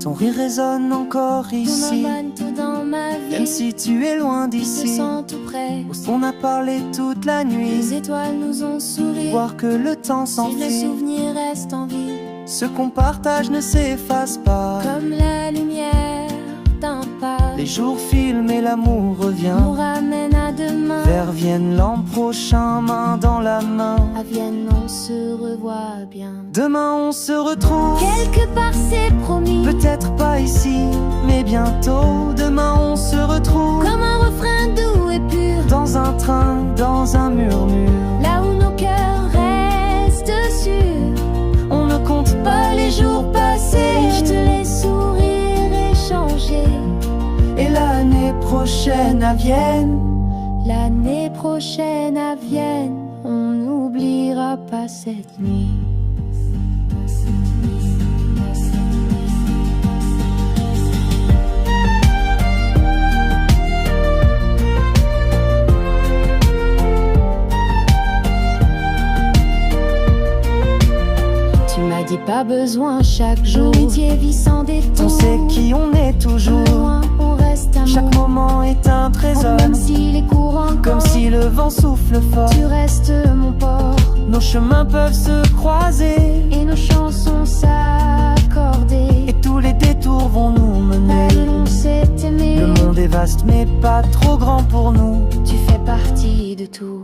Ton rire résonne encore ici, tout dans ma vie. même si tu es loin Je me d'ici. sens tout près. On a parlé toute la nuit, Les étoiles nous ont souri. voir que le temps Si le s'enfuit. souvenir reste en vie, Ce qu'on partage ne s'efface pas. comme la lumière d'un pas, Les jours filent et l'amour revient. nous ramène à demain. Vers Vienne l'an prochain, main dans la main. À Vienne, on se revoit bien. Demain on se retrouve, Quelque part c'est promis, peut-être pas ici, mais bientôt. Demain on se retrouve, comme un refrain doux et pur, dans un train, dans un murmure. là où nos cœurs restent sûrs. On ne compte pas les jours passés, Je te laisse sourire et changer. et l'année prochaine à Vienne. L'année prochaine à Vienne, on n'oubliera pas cette nuit. Tu m'as dit pas besoin chaque jour. L'amitié vit sans détour. On sait qui on est toujours. Loin, on reste amour. Chaque moment est un trésor, Même si les courants comme si le vent souffle fort. tu restes mon port. Nos chemins peuvent se croiser, Et nos chansons s'accorder. et tous les détours vont nous mener. On s'est aimé. Le monde est vaste mais pas trop grand pour nous. Tu fais partie de tout.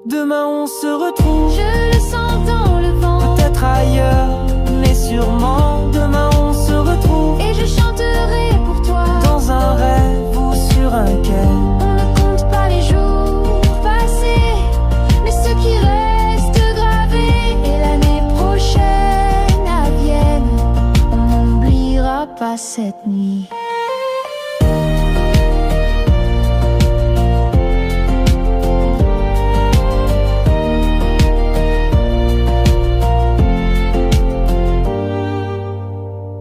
Demain on se retrouve, Je le sens dans le vent. peut-être ailleurs, mais sûrement. Demain on se retrouve, Et je chanterai pour toi. dans un rêve ou sur un quai. On ne compte pas les jours passés, mais ceux qui restent gravés. Et l'année prochaine à Vienne, on n'oubliera pas cette nuit.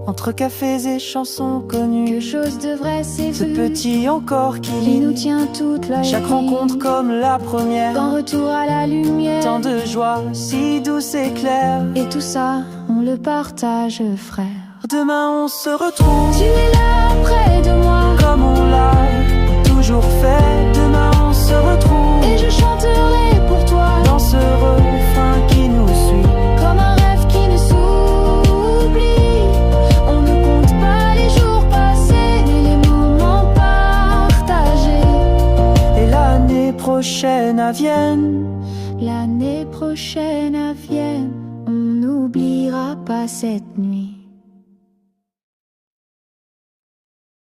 Entre cafés et chansons connues, Que chose de vrai c'est ce vu, petit encore qui qui nous lit. tient toute la Chaque vie. rencontre comme la première, Qu'en retour à la lumière. tant de joie, si douce et claire. Et tout ça, on le partage, frère. Demain on se retrouve, Tu es là près de moi, comme on l'a toujours fait. Demain on se retrouve, et je chanterai pour toi, dans ce refrain qui nous suit. comme un rêve qui ne s'oublie. On ne compte pas les jours passés, ni les moments partagés. Et l'année prochaine à Vienne, L'année prochaine à Vienne, on n'oubliera pas cette nuit.